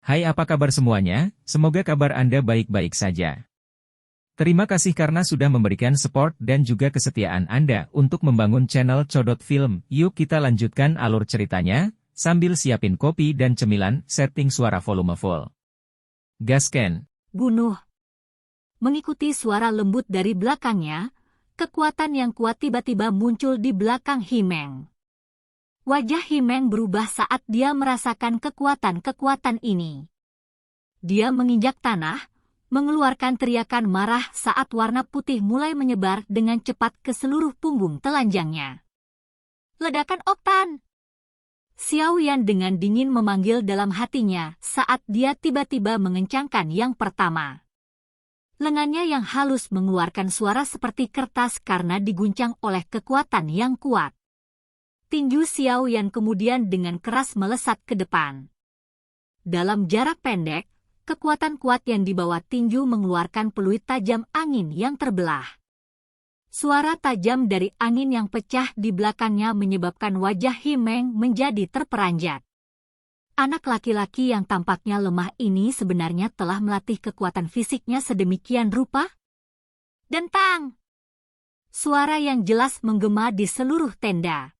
Hai, apa kabar semuanya? Semoga kabar Anda baik-baik saja. Terima kasih karena sudah memberikan support dan juga kesetiaan Anda untuk membangun channel Codot Film. Yuk kita lanjutkan alur ceritanya, sambil siapin kopi dan cemilan, setting suara volume full. Gasken. Bunuh. Mengikuti suara lembut dari belakangnya, kekuatan yang kuat tiba-tiba muncul di belakang Himeng. Wajah Himeng berubah saat dia merasakan kekuatan-kekuatan ini. Dia menginjak tanah, mengeluarkan teriakan marah saat warna putih mulai menyebar dengan cepat ke seluruh punggung telanjangnya. Ledakan oktan! Xiao Yan dengan dingin memanggil dalam hatinya saat dia tiba-tiba mengencangkan yang pertama. Lengannya yang halus mengeluarkan suara seperti kertas karena diguncang oleh kekuatan yang kuat. Tinju Xiao Yan kemudian dengan keras melesat ke depan. Dalam jarak pendek, kekuatan kuat yang dibawa tinju mengeluarkan peluit tajam angin yang terbelah. Suara tajam dari angin yang pecah di belakangnya menyebabkan wajah Himeng menjadi terperanjat. Anak laki-laki yang tampaknya lemah ini sebenarnya telah melatih kekuatan fisiknya sedemikian rupa. Dentang! Suara yang jelas menggema di seluruh tenda.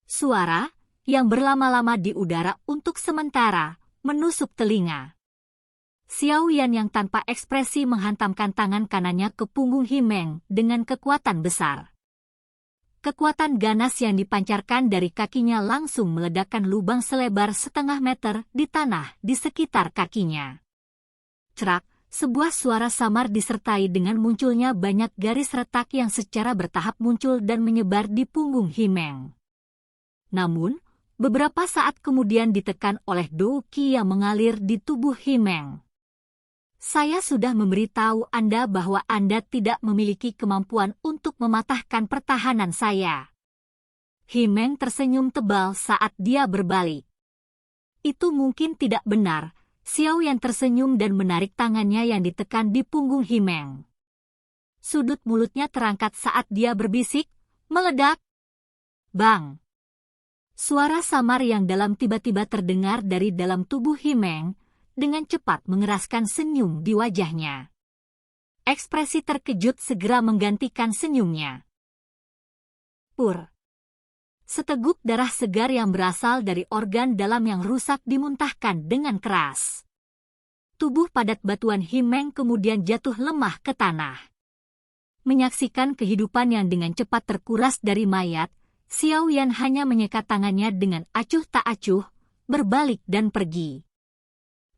Suara yang berlama-lama di udara untuk sementara menusuk telinga. Xiao Yan yang tanpa ekspresi menghantamkan tangan kanannya ke punggung Himeng dengan kekuatan besar. Kekuatan ganas yang dipancarkan dari kakinya langsung meledakkan lubang selebar setengah meter di tanah di sekitar kakinya. Cerak, sebuah suara samar disertai dengan munculnya banyak garis retak yang secara bertahap muncul dan menyebar di punggung Himeng. Namun, beberapa saat kemudian ditekan oleh Dou Qi yang mengalir di tubuh Himeng. Saya sudah memberitahu Anda bahwa Anda tidak memiliki kemampuan untuk mematahkan pertahanan saya. Himeng tersenyum tebal saat dia berbalik. Itu mungkin tidak benar. Xiao Yan tersenyum dan menarik tangannya yang ditekan di punggung Himeng. Sudut mulutnya terangkat saat dia berbisik, meledak. Bang! Suara samar yang dalam tiba-tiba terdengar dari dalam tubuh Himeng, dengan cepat mengeraskan senyum di wajahnya. Ekspresi terkejut segera menggantikan senyumnya. Pur. Seteguk darah segar yang berasal dari organ dalam yang rusak dimuntahkan dengan keras. Tubuh padat batuan Himeng kemudian jatuh lemah ke tanah. Menyaksikan kehidupan yang dengan cepat terkuras dari mayat, Xiao Yan hanya menyekat tangannya dengan acuh tak acuh, berbalik dan pergi.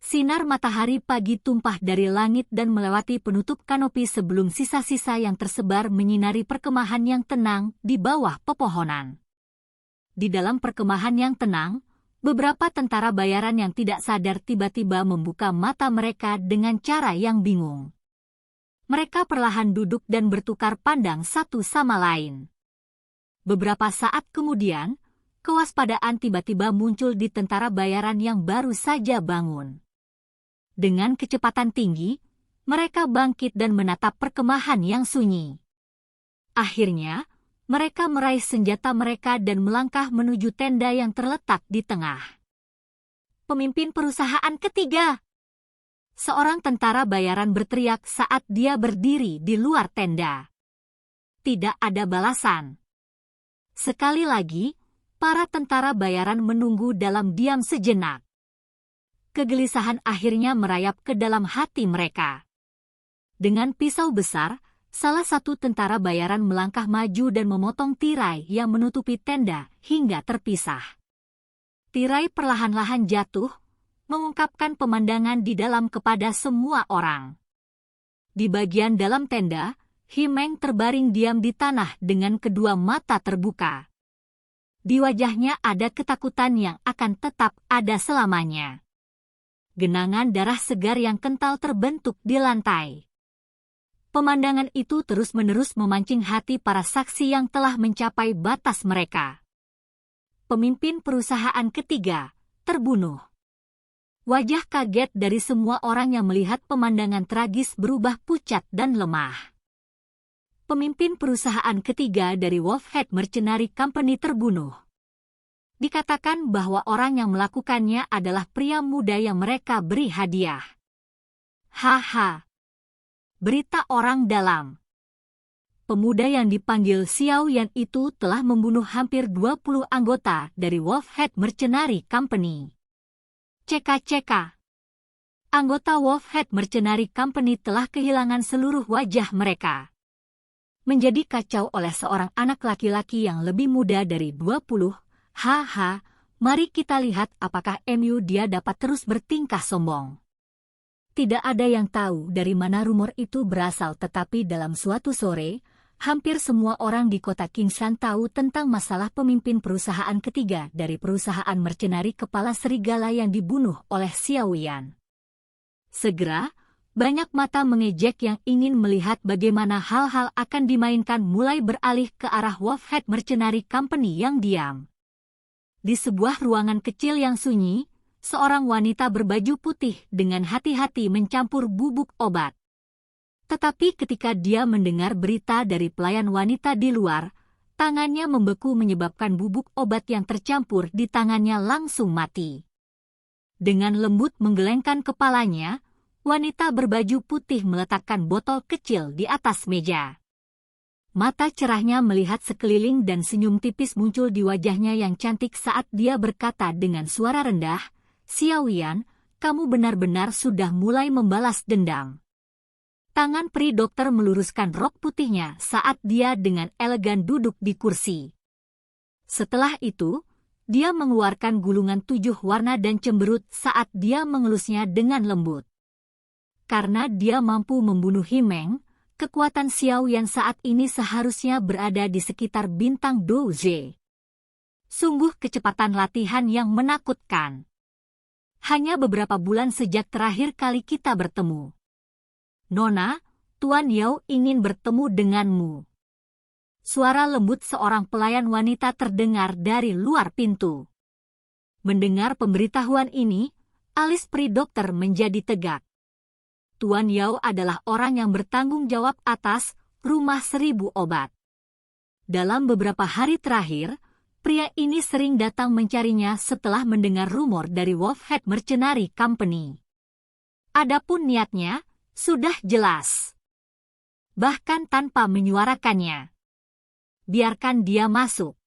Sinar matahari pagi tumpah dari langit dan melewati penutup kanopi sebelum sisa-sisa yang tersebar menyinari perkemahan yang tenang di bawah pepohonan. Di dalam perkemahan yang tenang, beberapa tentara bayaran yang tidak sadar tiba-tiba membuka mata mereka dengan cara yang bingung. Mereka perlahan duduk dan bertukar pandang satu sama lain. Beberapa saat kemudian, kewaspadaan tiba-tiba muncul di tentara bayaran yang baru saja bangun. Dengan kecepatan tinggi, mereka bangkit dan menatap perkemahan yang sunyi. Akhirnya, mereka meraih senjata mereka dan melangkah menuju tenda yang terletak di tengah. Pemimpin perusahaan ketiga! Seorang tentara bayaran berteriak saat dia berdiri di luar tenda. Tidak ada balasan. Sekali lagi, para tentara bayaran menunggu dalam diam sejenak. Kegelisahan akhirnya merayap ke dalam hati mereka. Dengan pisau besar, salah satu tentara bayaran melangkah maju dan memotong tirai yang menutupi tenda hingga terpisah. Tirai perlahan-lahan jatuh, mengungkapkan pemandangan di dalam kepada semua orang. Di bagian dalam tenda, Himeng terbaring diam di tanah dengan kedua mata terbuka. Di wajahnya ada ketakutan yang akan tetap ada selamanya. Genangan darah segar yang kental terbentuk di lantai. Pemandangan itu terus-menerus memancing hati para saksi yang telah mencapai batas mereka. Pemimpin perusahaan ketiga terbunuh. Wajah kaget dari semua orang yang melihat pemandangan tragis berubah pucat dan lemah. Pemimpin perusahaan ketiga dari Wolfhead Mercenary Company terbunuh. Dikatakan bahwa orang yang melakukannya adalah pria muda yang mereka beri hadiah. Haha. Berita orang dalam. Pemuda yang dipanggil Xiao Yan itu telah membunuh hampir 20 anggota dari Wolfhead Mercenary Company. CK. Anggota Wolfhead Mercenary Company telah kehilangan seluruh wajah mereka. Menjadi kacau oleh seorang anak laki-laki yang lebih muda dari 20. Haha, mari kita lihat apakah dia dapat terus bertingkah sombong. Tidak ada yang tahu dari mana rumor itu berasal, tetapi dalam suatu sore, hampir semua orang di kota Kingshan tahu tentang masalah pemimpin perusahaan ketiga dari perusahaan mercenari kepala serigala yang dibunuh oleh Xiao Yan. Segera, banyak mata mengejek yang ingin melihat bagaimana hal-hal akan dimainkan mulai beralih ke arah Wolfhead Mercenary Company yang diam. Di sebuah ruangan kecil yang sunyi, seorang wanita berbaju putih dengan hati-hati mencampur bubuk obat. Tetapi ketika dia mendengar berita dari pelayan wanita di luar, tangannya membeku menyebabkan bubuk obat yang tercampur di tangannya langsung mati. Dengan lembut menggelengkan kepalanya, wanita berbaju putih meletakkan botol kecil di atas meja. Mata cerahnya melihat sekeliling dan senyum tipis muncul di wajahnya yang cantik saat dia berkata dengan suara rendah, "Xiao Yan, kamu benar-benar sudah mulai membalas dendam." Tangan peri dokter meluruskan rok putihnya saat dia dengan elegan duduk di kursi. Setelah itu, dia mengeluarkan gulungan 7 warna dan cemberut saat dia mengelusnya dengan lembut. Karena dia mampu membunuh Himeng, kekuatan Xiao Yan saat ini seharusnya berada di sekitar bintang Douze. Sungguh kecepatan latihan yang menakutkan. Hanya beberapa bulan sejak terakhir kali kita bertemu. Nona, Tuan Yao ingin bertemu denganmu. Suara lembut seorang pelayan wanita terdengar dari luar pintu. Mendengar pemberitahuan ini, alis peri dokter menjadi tegak. Tuan Yao adalah orang yang bertanggung jawab atas Rumah 1000 Obat. Dalam beberapa hari terakhir, pria ini sering datang mencarinya setelah mendengar rumor dari Wolfhead Mercenary Company. Adapun niatnya, sudah jelas. Bahkan tanpa menyuarakannya. Biarkan dia masuk.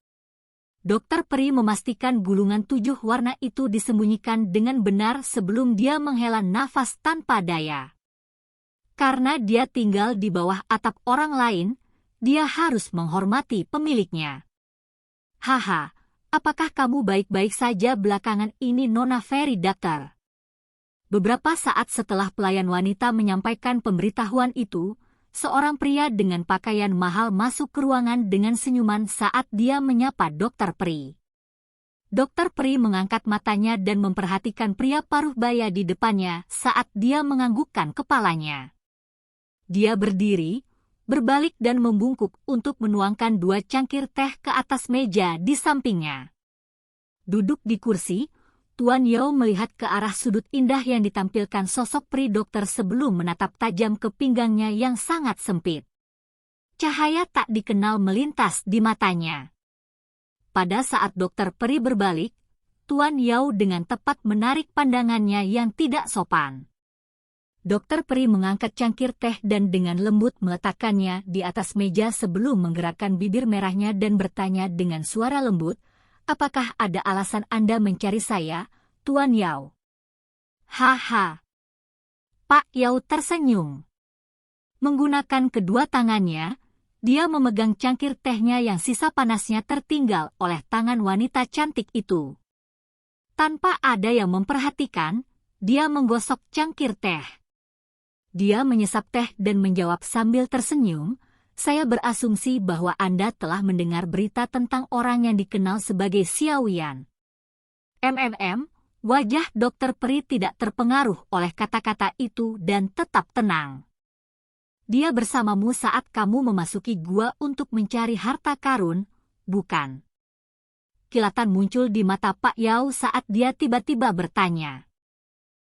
Dokter peri memastikan gulungan 7 warna itu disembunyikan dengan benar sebelum dia menghela nafas tanpa daya. Karena dia tinggal di bawah atap orang lain, dia harus menghormati pemiliknya. Haha, apakah kamu baik-baik saja belakangan ini, Nona Fairy Doctor? Beberapa saat setelah pelayan wanita menyampaikan pemberitahuan itu, seorang pria dengan pakaian mahal masuk ke ruangan dengan senyuman saat dia menyapa Dokter Peri. Dokter Peri mengangkat matanya dan memperhatikan pria paruh baya di depannya saat dia menganggukkan kepalanya. Dia berdiri, berbalik dan membungkuk untuk menuangkan 2 cangkir teh ke atas meja di sampingnya. Duduk di kursi, Tuan Yao melihat ke arah sudut indah yang ditampilkan sosok peri dokter sebelum menatap tajam ke pinggangnya yang sangat sempit. Cahaya tak dikenal melintas di matanya. Pada saat dokter peri berbalik, Tuan Yao dengan tepat menarik pandangannya yang tidak sopan. Dokter peri mengangkat cangkir teh dan dengan lembut meletakkannya di atas meja sebelum menggerakkan bibir merahnya dan bertanya dengan suara lembut, "Apakah ada alasan Anda mencari saya, Tuan Yao?" Haha. Pak Yao tersenyum. Menggunakan kedua tangannya, dia memegang cangkir tehnya yang sisa panasnya tertinggal oleh tangan wanita cantik itu. Tanpa ada yang memperhatikan, dia menggosok cangkir teh. Dia menyesap teh dan menjawab sambil tersenyum, "Saya berasumsi bahwa Anda telah mendengar berita tentang orang yang dikenal sebagai Xiao Yan." Wajah Dokter Peri tidak terpengaruh oleh kata-kata itu dan tetap tenang. "Dia bersamamu saat kamu memasuki gua untuk mencari harta karun, bukan?" Kilatan muncul di mata Pak Yao saat dia tiba-tiba bertanya.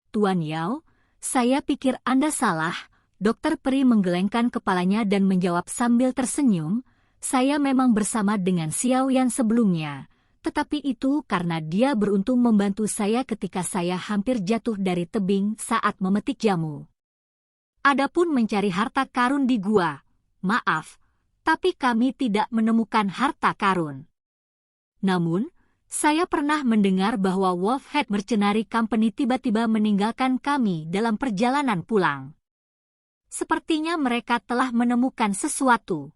"Tuan Yao, saya pikir Anda salah." Dokter Peri menggelengkan kepalanya dan menjawab sambil tersenyum, "Saya memang bersama dengan Xiao Yan sebelumnya, Tetapi itu karena dia beruntung membantu saya ketika saya hampir jatuh dari tebing saat memetik jamu. Adapun mencari harta karun di gua, maaf, tapi kami tidak menemukan harta karun. Namun, saya pernah mendengar bahwa Wolfhead Mercenary Company tiba-tiba meninggalkan kami dalam perjalanan pulang. Sepertinya mereka telah menemukan sesuatu.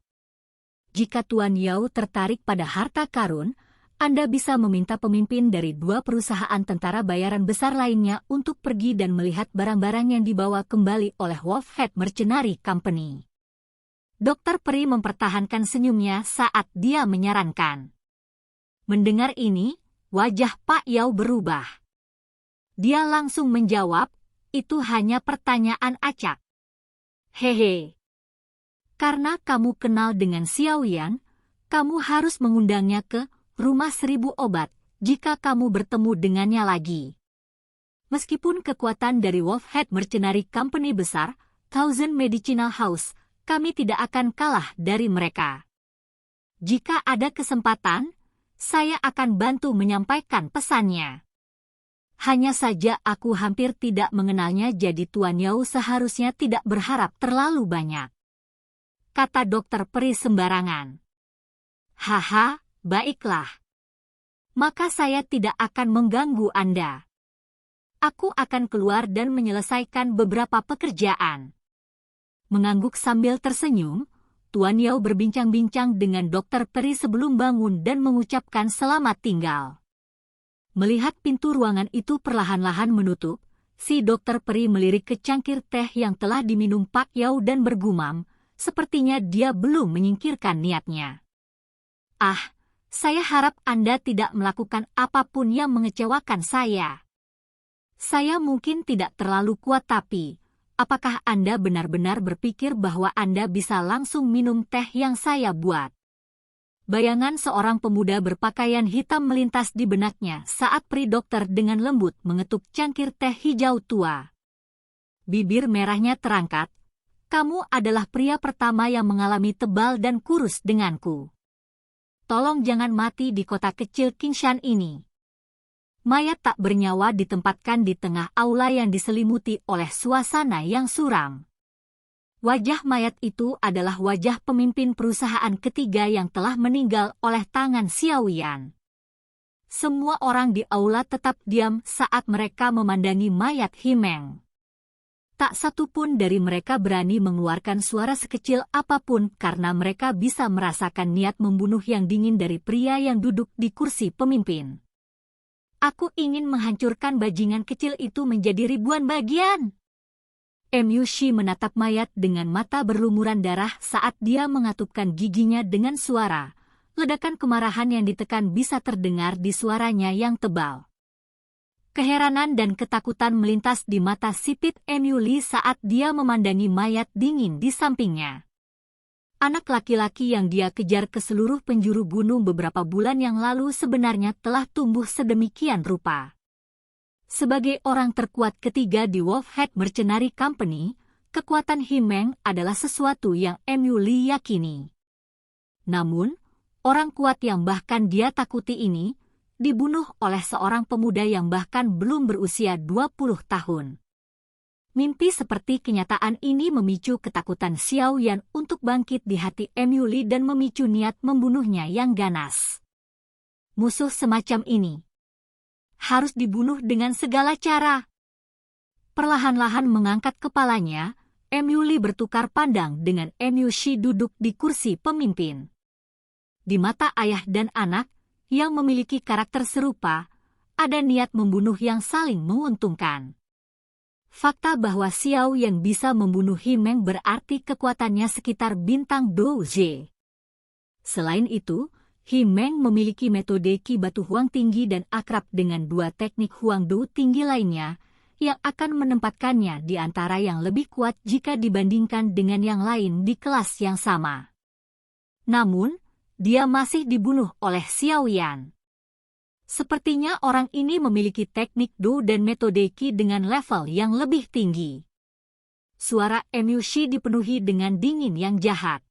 Jika Tuan Yao tertarik pada harta karun, Anda bisa meminta pemimpin dari 2 perusahaan tentara bayaran besar lainnya untuk pergi dan melihat barang-barang yang dibawa kembali oleh Wolfhead Mercenary Company. Dr. Peri mempertahankan senyumnya saat dia menyarankan. Mendengar ini, wajah Pak Yao berubah. Dia langsung menjawab, itu hanya pertanyaan acak. Hehe. Karena kamu kenal dengan Xiao Yan, kamu harus mengundangnya ke Rumah 1000 Obat jika kamu bertemu dengannya lagi. Meskipun kekuatan dari Wolfhead Mercenary Company besar, Thousand Medicinal House, kami tidak akan kalah dari mereka. Jika ada kesempatan, saya akan bantu menyampaikan pesannya. Hanya saja aku hampir tidak mengenalnya, jadi Tuan Yao seharusnya tidak berharap terlalu banyak. Kata Dr. Peri sembarangan. Haha, baiklah. Maka saya tidak akan mengganggu Anda. Aku akan keluar dan menyelesaikan beberapa pekerjaan. Mengangguk sambil tersenyum, Tuan Yao berbincang-bincang dengan Dr. Peri sebelum bangun dan mengucapkan selamat tinggal. Melihat pintu ruangan itu perlahan-lahan menutup, si Dr. Peri melirik ke cangkir teh yang telah diminum Pak Yao dan bergumam, sepertinya dia belum menyingkirkan niatnya. Ah, saya harap Anda tidak melakukan apapun yang mengecewakan saya. Saya mungkin tidak terlalu kuat, tapi apakah Anda benar-benar berpikir bahwa Anda bisa langsung minum teh yang saya buat? Bayangan seorang pemuda berpakaian hitam melintas di benaknya saat Pri Dokter dengan lembut mengetuk cangkir teh hijau tua. Bibir merahnya terangkat. Kamu adalah pria pertama yang mengalami tebal dan kurus denganku. Tolong jangan mati di kota kecil Qingshan ini. Mayat tak bernyawa ditempatkan di tengah aula yang diselimuti oleh suasana yang suram. Wajah mayat itu adalah wajah pemimpin perusahaan ketiga yang telah meninggal oleh tangan Xiao Yan. Semua orang di aula tetap diam saat mereka memandangi mayat Himeng. Tak satu pun dari mereka berani mengeluarkan suara sekecil apapun karena mereka bisa merasakan niat membunuh yang dingin dari pria yang duduk di kursi pemimpin. Aku ingin menghancurkan bajingan kecil itu menjadi ribuan bagian. Mu Shi menatap mayat dengan mata berlumuran darah saat dia mengatupkan giginya dengan suara. Ledakan kemarahan yang ditekan bisa terdengar di suaranya yang tebal. Keheranan dan ketakutan melintas di mata sipit Mu Li saat dia memandangi mayat dingin di sampingnya. Anak laki-laki yang dia kejar ke seluruh penjuru gunung beberapa bulan yang lalu sebenarnya telah tumbuh sedemikian rupa. Sebagai orang terkuat ketiga di Wolfhead Mercenary Company, kekuatan Himeng adalah sesuatu yang Mu Li yakini. Namun, orang kuat yang bahkan dia takuti ini dibunuh oleh seorang pemuda yang bahkan belum berusia 20 tahun. Mimpi seperti kenyataan ini memicu ketakutan Xiao Yan untuk bangkit di hati Mu Li dan memicu niat membunuhnya yang ganas. Musuh semacam ini harus dibunuh dengan segala cara. Perlahan-lahan mengangkat kepalanya, Mu Li bertukar pandang dengan Mu Shi duduk di kursi pemimpin. Di mata ayah dan anak, yang memiliki karakter serupa, ada niat membunuh yang saling menguntungkan. Fakta bahwa Xiao Yan bisa membunuh Himeng berarti kekuatannya sekitar bintang Douje. Selain itu, Himeng memiliki metode Qi Batu Huang tinggi dan akrab dengan 2 teknik Huang Do tinggi lainnya, yang akan menempatkannya di antara yang lebih kuat jika dibandingkan dengan yang lain di kelas yang sama. Namun, dia masih dibunuh oleh Xiao Yan. Sepertinya orang ini memiliki teknik Do dan metode Qi dengan level yang lebih tinggi. Suara Mu Shi dipenuhi dengan dingin yang jahat.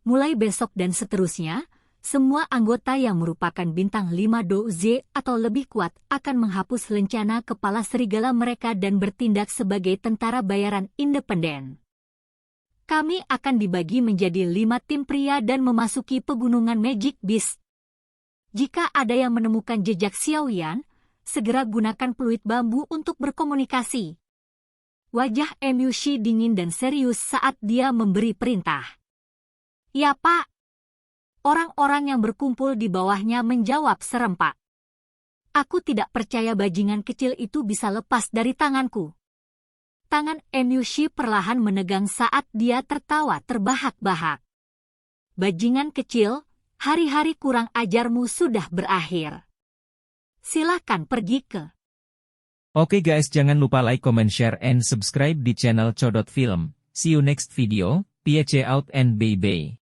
Mulai besok dan seterusnya, Semua anggota yang merupakan bintang 5 doze atau lebih kuat akan menghapus lencana kepala serigala mereka dan bertindak sebagai tentara bayaran independen. Kami akan dibagi menjadi 5 tim pria dan memasuki pegunungan Magic Beast. Jika ada yang menemukan jejak Xiaoyan, segera gunakan peluit bambu untuk berkomunikasi. Wajah Mu Shi dingin dan serius saat dia memberi perintah. Ya Pak. Orang-orang yang berkumpul di bawahnya menjawab serempak. Aku tidak percaya bajingan kecil itu bisa lepas dari tanganku. Tangan Mu Shi perlahan menegang saat dia tertawa terbahak-bahak. Bajingan kecil, hari-hari kurang ajarmu sudah berakhir. Silakan pergi ke. Oke guys, jangan lupa like, comment, share, and subscribe di channel Codot Film. See you next video. Peace out and bye-bye.